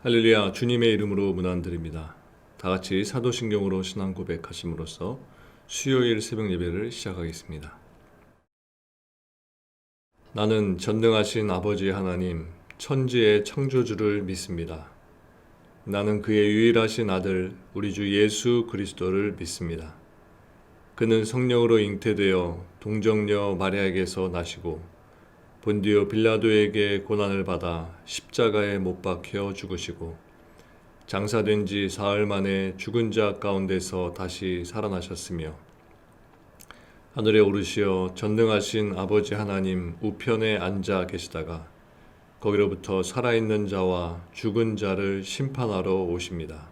할렐루야, 주님의 이름으로 문안드립니다. 다 같이 사도신경으로 신앙 고백하심으로써 수요일 새벽 예배를 시작하겠습니다. 나는 전능하신 아버지 하나님, 천지의 창조주를 믿습니다. 나는 그의 유일하신 아들, 우리 주 예수 그리스도를 믿습니다. 그는 성령으로 잉태되어 동정녀 마리아에게서 나시고 본디오 빌라도에게 고난을 받아 십자가에 못 박혀 죽으시고 장사된 지 사흘 만에 죽은 자 가운데서 다시 살아나셨으며 하늘에 오르시어 전능하신 아버지 하나님 우편에 앉아 계시다가 거기로부터 살아있는 자와 죽은 자를 심판하러 오십니다.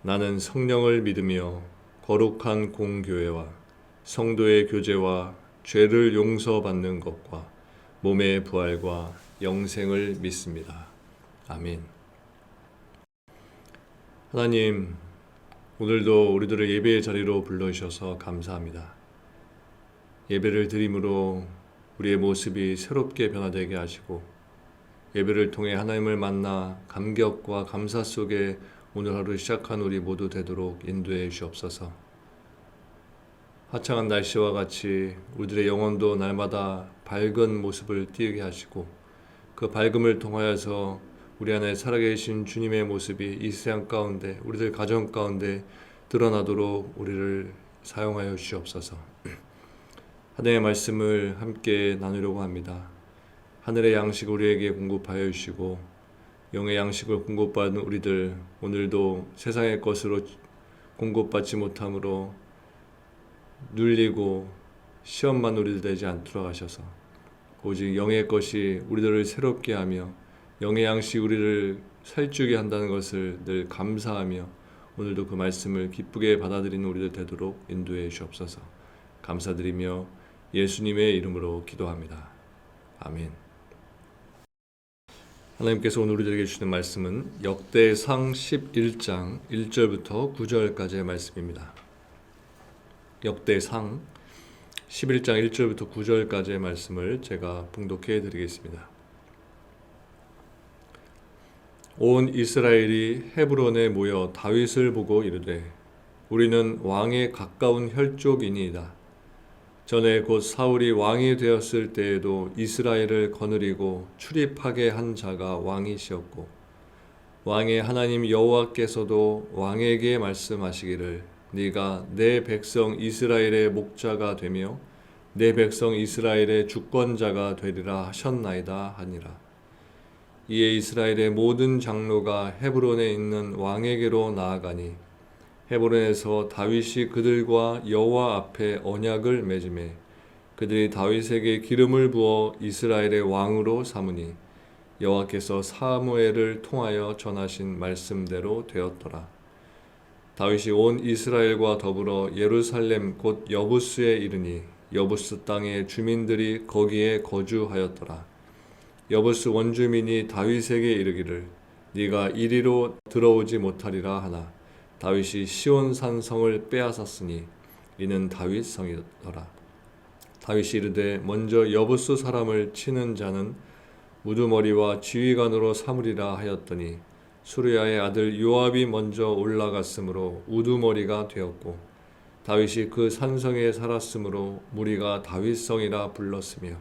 나는 성령을 믿으며 거룩한 공교회와 성도의 교제와 죄를 용서받는 것과 몸의 부활과 영생을 믿습니다. 아멘. 하나님, 오늘도 우리들을 예배의 자리로 불러주셔서 감사합니다. 예배를 드림으로 우리의 모습이 새롭게 변화되게 하시고 예배를 통해 하나님을 만나 감격과 감사 속에 오늘 하루 시작한 우리 모두 되도록 인도해 주옵소서. 화창한 날씨와 같이 우리들의 영혼도 날마다 밝은 모습을 띄게 하시고 그 밝음을 통하여서 우리 안에 살아계신 주님의 모습이 이 세상 가운데 우리들 가정 가운데 드러나도록 우리를 사용하여 주시옵소서. 하나님의 말씀을 함께 나누려고 합니다. 하늘의 양식 우리에게 공급하여 주시고 영의 양식을 공급받은 우리들 오늘도 세상의 것으로 공급받지 못함으로 눌리고 시험만 우리들 되지 않도록 하셔서 오직 영의 것이 우리들을 새롭게 하며 영의 양식 우리를 살찌게 한다는 것을 늘 감사하며 오늘도 그 말씀을 기쁘게 받아들이는 우리들 되도록 인도해 주옵소서. 감사드리며 예수님의 이름으로 기도합니다. 아멘. 하나님께서 오늘 우리들에게 주시는 말씀은 역대상 11장 1절부터 9절까지의 말씀입니다. 역대상 11장 1절부터 9절까지의 말씀을 제가 봉독해 드리겠습니다. 온 이스라엘이 헤브론에 모여 다윗을 보고 이르되 우리는 왕에 가까운 혈족이니이다. 전에 곧 사울이 왕이 되었을 때에도 이스라엘을 거느리고 출입하게 한 자가 왕이시었고 왕의 하나님 여호와께서도 왕에게 말씀하시기를 네가 내 백성 이스라엘의 목자가 되며 내 백성 이스라엘의 주권자가 되리라 하셨나이다 하니라. 이에 이스라엘의 모든 장로가 헤브론에 있는 왕에게로 나아가니 헤브론에서 다윗이 그들과 여호와 앞에 언약을 맺으매 그들이 다윗에게 기름을 부어 이스라엘의 왕으로 삼으니 여호와께서 사무엘을 통하여 전하신 말씀대로 되었더라. 다윗이 온 이스라엘과 더불어 예루살렘 곧 여부스에 이르니 여부스 땅의 주민들이 거기에 거주하였더라. 여부스 원주민이 다윗에게 이르기를 네가 이리로 들어오지 못하리라 하나 다윗이 시온산 성을 빼앗았으니 이는 다윗 성이더라. 다윗이 이르되 먼저 여부스 사람을 치는 자는 우두머리와 지휘관으로 삼으리라 하였더니 수르야의 아들 요압이 먼저 올라갔으므로 우두머리가 되었고 다윗이 그 산성에 살았으므로 무리가 다윗성이라 불렀으며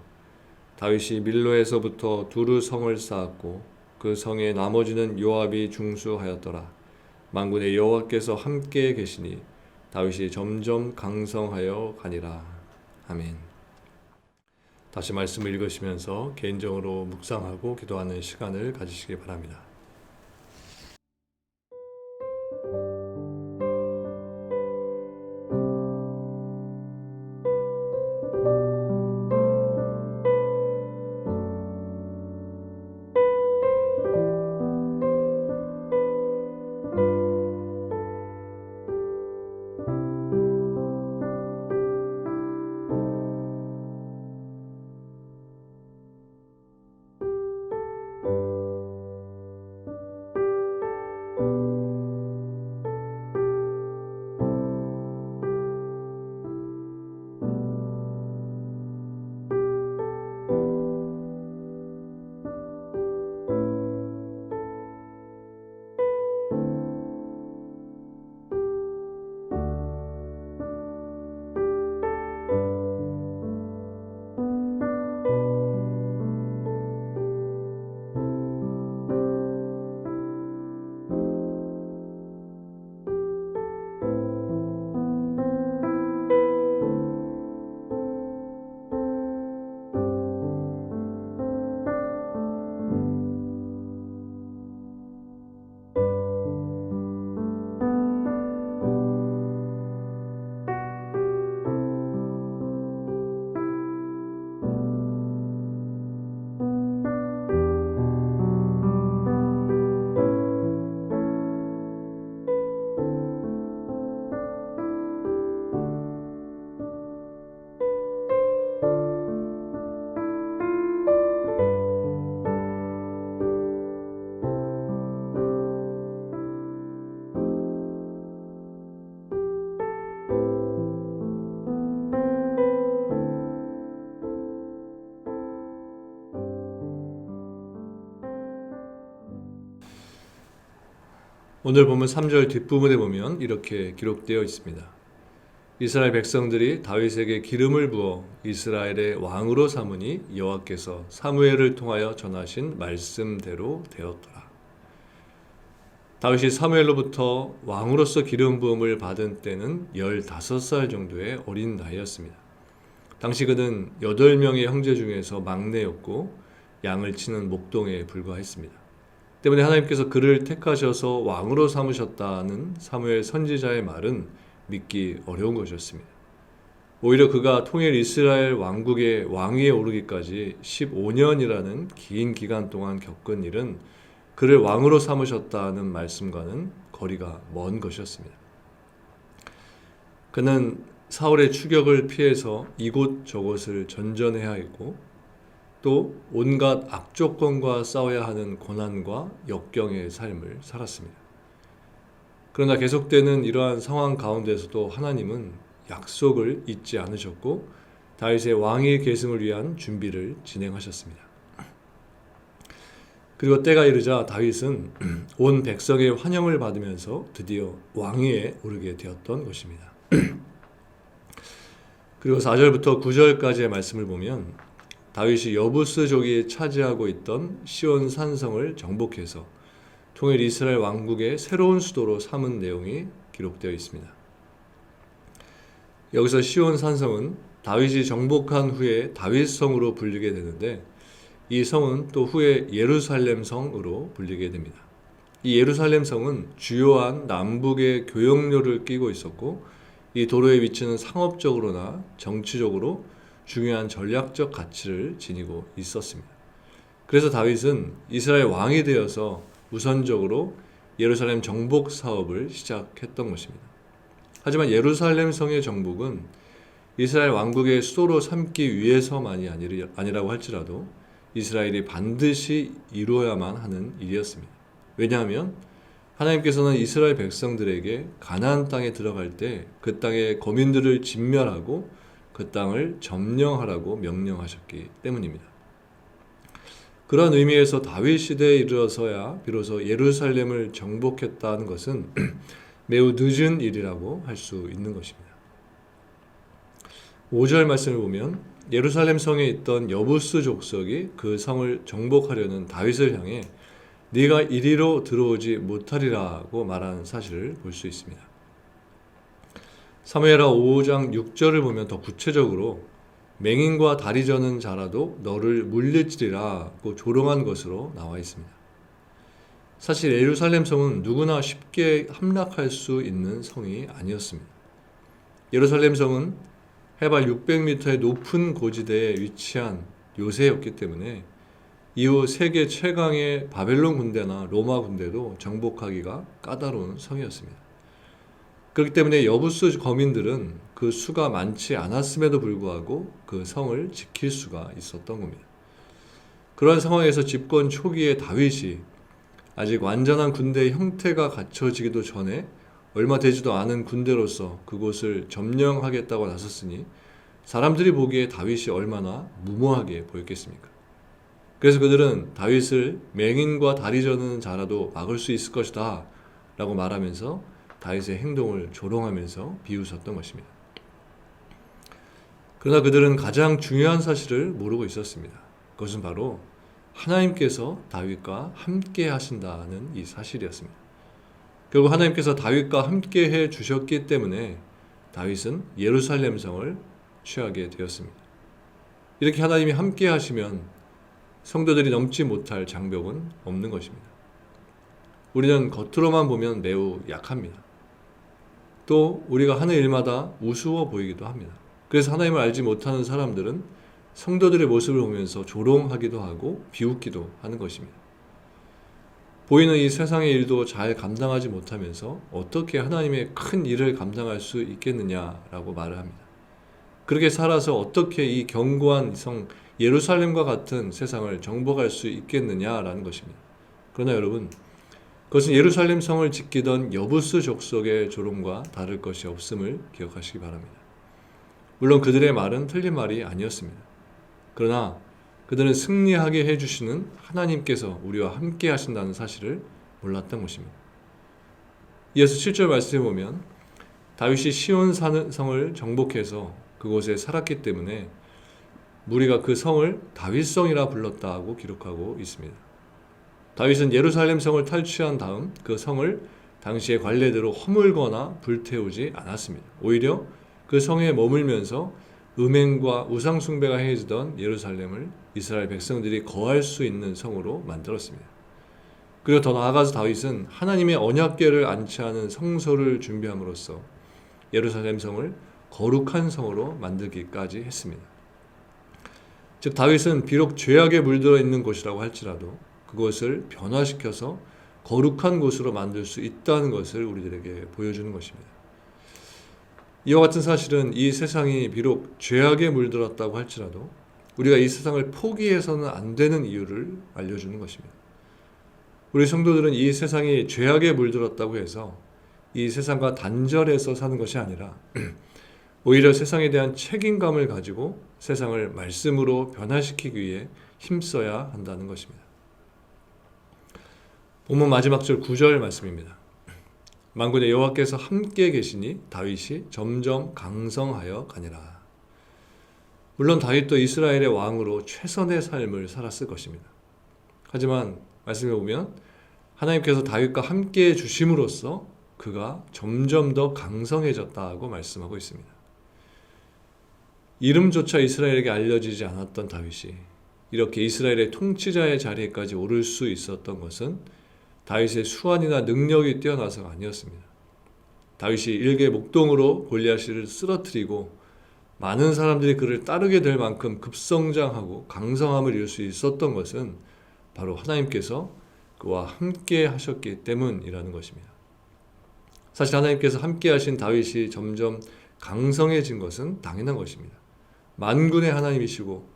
다윗이 밀로에서부터 두루 성을 쌓았고 그 성의 나머지는 요압이 중수하였더라. 만군의 여호와께서 함께 계시니 다윗이 점점 강성하여 가니라. 아멘. 다시 말씀을 읽으시면서 개인적으로 묵상하고 기도하는 시간을 가지시기 바랍니다. 오늘 보면 3절 뒷부분에 보면 이렇게 기록되어 있습니다. 이스라엘 백성들이 다윗에게 기름을 부어 이스라엘의 왕으로 삼으니 여호와께서 사무엘을 통하여 전하신 말씀대로 되었더라. 다윗이 사무엘로부터 왕으로서 기름 부음을 받은 때는 15살 정도의 어린 나이였습니다. 당시 그는 8명의 형제 중에서 막내였고 양을 치는 목동에 불과했습니다. 때문에 하나님께서 그를 택하셔서 왕으로 삼으셨다는 사무엘 선지자의 말은 믿기 어려운 것이었습니다. 오히려 그가 통일 이스라엘 왕국의 왕위에 오르기까지 15년이라는 긴 기간 동안 겪은 일은 그를 왕으로 삼으셨다는 말씀과는 거리가 먼 것이었습니다. 그는 사울의 추격을 피해서 이곳저곳을 전전해야 했고 또 온갖 악조건과 싸워야 하는 고난과 역경의 삶을 살았습니다. 그러나 계속되는 이러한 상황 가운데서도 하나님은 약속을 잊지 않으셨고 다윗의 왕위 계승을 위한 준비를 진행하셨습니다. 그리고 때가 이르자 다윗은 온 백성의 환영을 받으면서 드디어 왕위에 오르게 되었던 것입니다. 그리고 4절부터 9절까지의 말씀을 보면 다윗이 여부스족이 차지하고 있던 시온 산성을 정복해서 통일 이스라엘 왕국의 새로운 수도로 삼은 내용이 기록되어 있습니다. 여기서 시온 산성은 다윗이 정복한 후에 다윗성으로 불리게 되는데 이 성은 또 후에 예루살렘 성으로 불리게 됩니다. 이 예루살렘 성은 주요한 남북의 교역로를 끼고 있었고 이 도로에 위치는 상업적으로나 정치적으로 중요한 전략적 가치를 지니고 있었습니다. 그래서 다윗은 이스라엘 왕이 되어서 우선적으로 예루살렘 정복 사업을 시작했던 것입니다. 하지만 예루살렘 성의 정복은 이스라엘 왕국의 수도로 삼기 위해서만이 아니라고 할지라도 이스라엘이 반드시 이루어야만 하는 일이었습니다. 왜냐하면 하나님께서는 이스라엘 백성들에게 가나안 땅에 들어갈 때 그 땅의 거민들을 진멸하고 그 땅을 점령하라고 명령하셨기 때문입니다. 그런 의미에서 다윗 시대에 이르러서야 비로소 예루살렘을 정복했다는 것은 매우 늦은 일이라고 할 수 있는 것입니다. 5절 말씀을 보면 예루살렘 성에 있던 여부스 족속이 그 성을 정복하려는 다윗을 향해 네가 이리로 들어오지 못하리라고 말하는 사실을 볼 수 있습니다. 사무엘하 5장 6절을 보면 더 구체적으로 맹인과 다리 저는 자라도 너를 물리치리라고 조롱한 것으로 나와 있습니다. 사실 예루살렘 성은 누구나 쉽게 함락할 수 있는 성이 아니었습니다. 예루살렘 성은 해발 600m의 높은 고지대에 위치한 요새였기 때문에 이후 세계 최강의 바벨론 군대나 로마 군대도 정복하기가 까다로운 성이었습니다. 그렇기 때문에 여부스 거민들은 그 수가 많지 않았음에도 불구하고 그 성을 지킬 수가 있었던 겁니다. 그런 상황에서 집권 초기에 다윗이 아직 완전한 군대의 형태가 갖춰지기도 전에 얼마 되지도 않은 군대로서 그곳을 점령하겠다고 나섰으니 사람들이 보기에 다윗이 얼마나 무모하게 보였겠습니까? 그래서 그들은 다윗을 맹인과 다리 저는 자라도 막을 수 있을 것이다 라고 말하면서 다윗의 행동을 조롱하면서 비웃었던 것입니다. 그러나 그들은 가장 중요한 사실을 모르고 있었습니다. 그것은 바로 하나님께서 다윗과 함께 하신다는 이 사실이었습니다. 결국 하나님께서 다윗과 함께 해 주셨기 때문에 다윗은 예루살렘 성을 취하게 되었습니다. 이렇게 하나님이 함께 하시면 성도들이 넘지 못할 장벽은 없는 것입니다. 우리는 겉으로만 보면 매우 약합니다. 또 우리가 하는 일마다 우스워 보이기도 합니다. 그래서 하나님을 알지 못하는 사람들은 성도들의 모습을 보면서 조롱하기도 하고 비웃기도 하는 것입니다. 보이는 이 세상의 일도 잘 감당하지 못하면서 어떻게 하나님의 큰 일을 감당할 수 있겠느냐라고 말을 합니다. 그렇게 살아서 어떻게 이 견고한 성 예루살렘과 같은 세상을 정복할 수 있겠느냐라는 것입니다. 그러나 여러분, 그것은 예루살렘 성을 지키던 여부스 족속의 조롱과 다를 것이 없음을 기억하시기 바랍니다. 물론 그들의 말은 틀린 말이 아니었습니다. 그러나 그들은 승리하게 해주시는 하나님께서 우리와 함께 하신다는 사실을 몰랐던 것입니다. 이어서 7절 말씀에 보면 다윗이 시온 성을 정복해서 그곳에 살았기 때문에 무리가 그 성을 다윗성이라 불렀다고 기록하고 있습니다. 다윗은 예루살렘 성을 탈취한 다음 그 성을 당시의 관례대로 허물거나 불태우지 않았습니다. 오히려 그 성에 머물면서 음행과 우상 숭배가 행해지던 예루살렘을 이스라엘 백성들이 거할 수 있는 성으로 만들었습니다. 그리고 더 나아가서 다윗은 하나님의 언약궤를 안치하는 성소를 준비함으로써 예루살렘 성을 거룩한 성으로 만들기까지 했습니다. 즉 다윗은 비록 죄악에 물들어 있는 곳이라고 할지라도 그것을 변화시켜서 거룩한 곳으로 만들 수 있다는 것을 우리들에게 보여주는 것입니다. 이와 같은 사실은 이 세상이 비록 죄악에 물들었다고 할지라도 우리가 이 세상을 포기해서는 안 되는 이유를 알려주는 것입니다. 우리 성도들은 이 세상이 죄악에 물들었다고 해서 이 세상과 단절해서 사는 것이 아니라 오히려 세상에 대한 책임감을 가지고 세상을 말씀으로 변화시키기 위해 힘써야 한다는 것입니다. 본문 마지막 절 9절 말씀입니다. 만군의 여호와께서 함께 계시니 다윗이 점점 강성하여 가니라. 물론 다윗도 이스라엘의 왕으로 최선의 삶을 살았을 것입니다. 하지만 말씀해 보면 하나님께서 다윗과 함께 주심으로써 그가 점점 더 강성해졌다고 말씀하고 있습니다. 이름조차 이스라엘에게 알려지지 않았던 다윗이 이렇게 이스라엘의 통치자의 자리에까지 오를 수 있었던 것은 다윗의 수완이나 능력이 뛰어나서가 아니었습니다. 다윗이 일개 목동으로 골리앗을 쓰러뜨리고 많은 사람들이 그를 따르게 될 만큼 급성장하고 강성함을 이룰 수 있었던 것은 바로 하나님께서 그와 함께 하셨기 때문이라는 것입니다. 사실 하나님께서 함께 하신 다윗이 점점 강성해진 것은 당연한 것입니다. 만군의 하나님이시고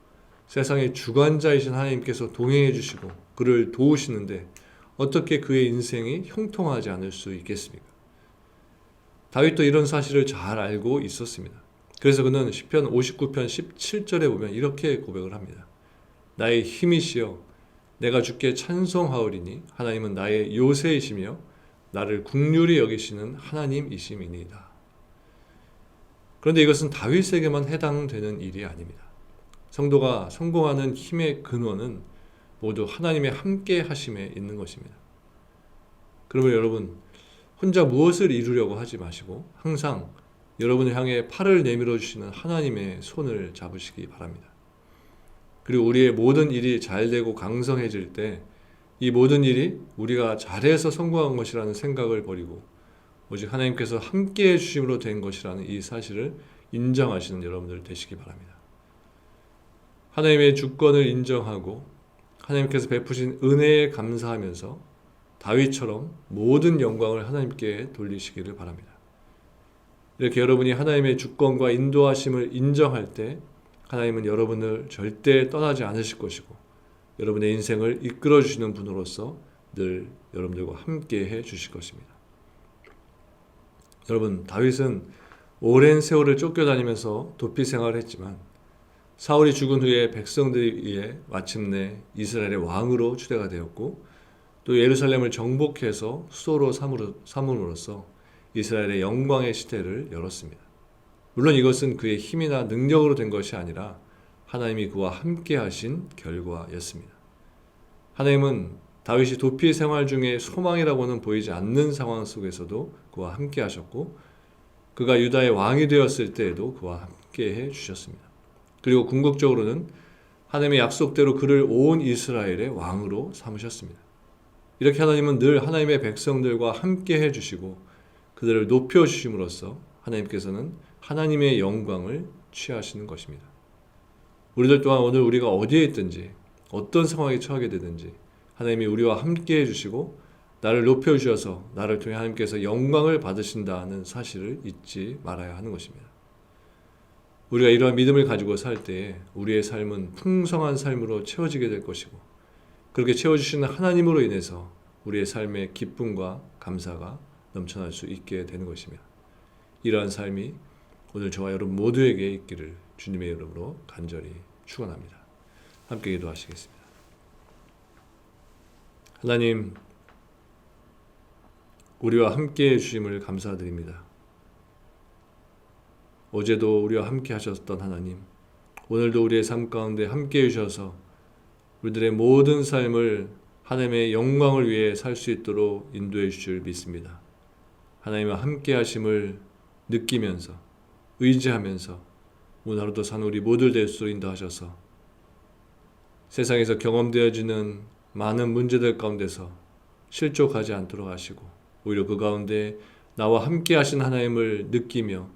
세상의 주관자이신 하나님께서 동행해 주시고 그를 도우시는데 어떻게 그의 인생이 형통하지 않을 수 있겠습니까? 다윗도 이런 사실을 잘 알고 있었습니다. 그래서 그는 시편 59편 17절에 보면 이렇게 고백을 합니다. 나의 힘이시여 내가 주께 찬송하오리니 하나님은 나의 요새이시며 나를 긍휼히 여기시는 하나님이심이니이다. 그런데 이것은 다윗에게만 해당되는 일이 아닙니다. 성도가 성공하는 힘의 근원은 모두 하나님의 함께 하심에 있는 것입니다. 그러면 여러분 혼자 무엇을 이루려고 하지 마시고 항상 여러분을 향해 팔을 내밀어 주시는 하나님의 손을 잡으시기 바랍니다. 그리고 우리의 모든 일이 잘되고 강성해질 때 이 모든 일이 우리가 잘해서 성공한 것이라는 생각을 버리고 오직 하나님께서 함께해 주심으로 된 것이라는 이 사실을 인정하시는 여러분들 되시기 바랍니다. 하나님의 주권을 인정하고 하나님께서 베푸신 은혜에 감사하면서 다윗처럼 모든 영광을 하나님께 돌리시기를 바랍니다. 이렇게 여러분이 하나님의 주권과 인도하심을 인정할 때 하나님은 여러분을 절대 떠나지 않으실 것이고 여러분의 인생을 이끌어 주시는 분으로서 늘 여러분들과 함께 해 주실 것입니다. 여러분 다윗은 오랜 세월을 쫓겨다니면서 도피 생활을 했지만 사울이 죽은 후에 백성들에 의해 마침내 이스라엘의 왕으로 추대가 되었고 또 예루살렘을 정복해서 수도로 삼음으로써 이스라엘의 영광의 시대를 열었습니다. 물론 이것은 그의 힘이나 능력으로 된 것이 아니라 하나님이 그와 함께 하신 결과였습니다. 하나님은 다윗이 도피 생활 중에 소망이라고는 보이지 않는 상황 속에서도 그와 함께 하셨고 그가 유다의 왕이 되었을 때에도 그와 함께 해 주셨습니다. 그리고 궁극적으로는 하나님의 약속대로 그를 온 이스라엘의 왕으로 삼으셨습니다. 이렇게 하나님은 늘 하나님의 백성들과 함께 해 주시고 그들을 높여 주심으로써 하나님께서는 하나님의 영광을 취하시는 것입니다. 우리들 또한 오늘 우리가 어디에 있든지 어떤 상황에 처하게 되든지 하나님이 우리와 함께 해주시고 나를 높여주셔서 나를 통해 하나님께서 영광을 받으신다는 사실을 잊지 말아야 하는 것입니다. 우리가 이러한 믿음을 가지고 살 때에 우리의 삶은 풍성한 삶으로 채워지게 될 것이고 그렇게 채워주시는 하나님으로 인해서 우리의 삶의 기쁨과 감사가 넘쳐날 수 있게 되는 것입니다. 이러한 삶이 오늘 저와 여러분 모두에게 있기를 주님의 이름으로 간절히 축원합니다. 함께 기도하시겠습니다. 하나님, 우리와 함께 해주심을 감사드립니다. 어제도 우리와 함께 하셨던 하나님, 오늘도 우리의 삶 가운데 함께 해주셔서 우리들의 모든 삶을 하나님의 영광을 위해 살 수 있도록 인도해 주실 줄 믿습니다. 하나님과 함께 하심을 느끼면서 의지하면서 오늘 하루도 사는 우리 모두를 대수로 인도하셔서 세상에서 경험되어지는 많은 문제들 가운데서 실족하지 않도록 하시고 오히려 그 가운데 나와 함께 하신 하나님을 느끼며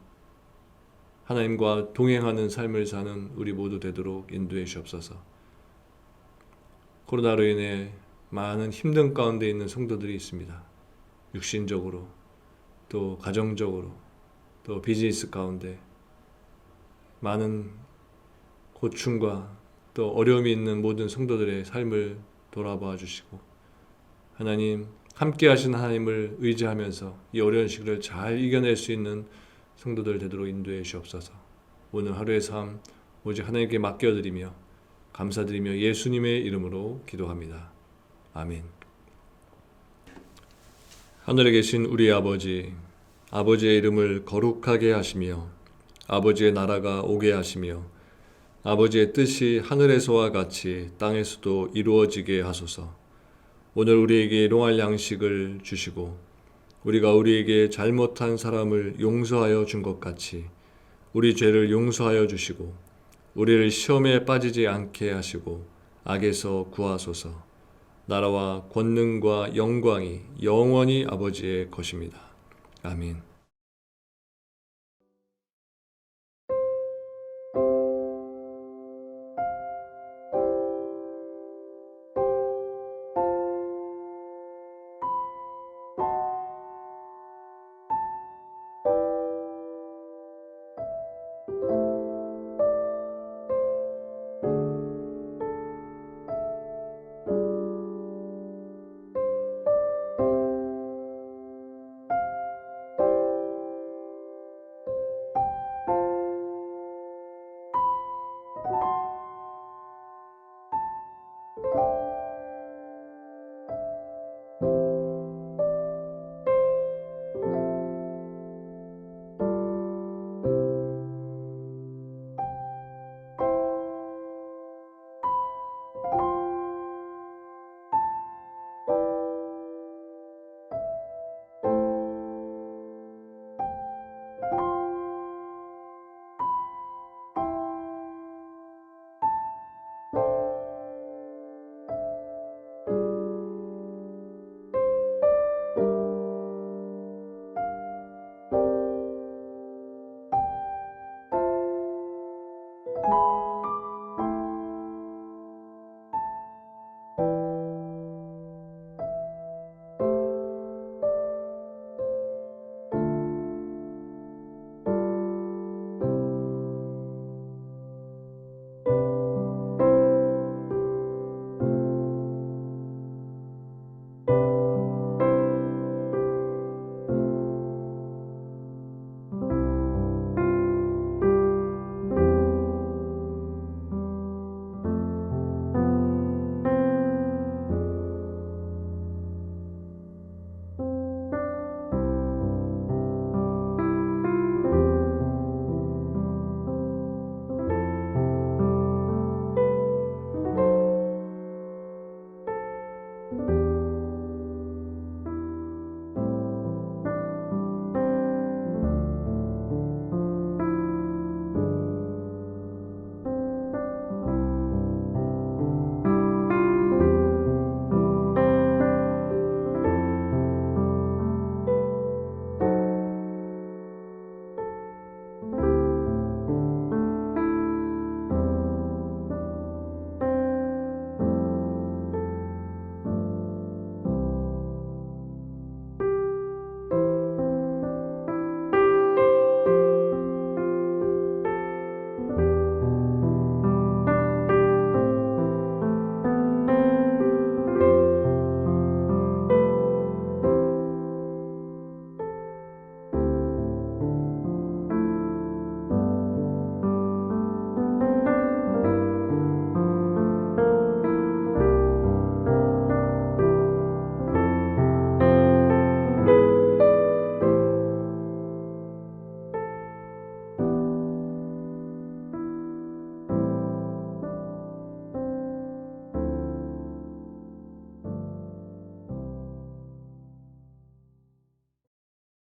하나님과 동행하는 삶을 사는 우리 모두 되도록 인도해 주옵소서. 코로나로 인해 많은 힘든 가운데 있는 성도들이 있습니다. 육신적으로 또 가정적으로 또 비즈니스 가운데 많은 고충과 또 어려움이 있는 모든 성도들의 삶을 돌아봐 주시고 하나님 함께 하신 하나님을 의지하면서 이 어려운 시기를 잘 이겨낼 수 있는 성도들 되도록 인도해 주옵소서. 오늘 하루의 삶 오직 하나님께 맡겨드리며 감사드리며 예수님의 이름으로 기도합니다. 아멘. 하늘에 계신 우리 아버지, 아버지의 이름을 거룩하게 하시며 아버지의 나라가 오게 하시며 아버지의 뜻이 하늘에서와 같이 땅에서도 이루어지게 하소서. 오늘 우리에게 일용할 양식을 주시고 우리가 우리에게 잘못한 사람을 용서하여 준 것 같이 우리 죄를 용서하여 주시고 우리를 시험에 빠지지 않게 하시고 악에서 구하소서. 나라와 권능과 영광이 영원히 아버지의 것입니다. 아멘.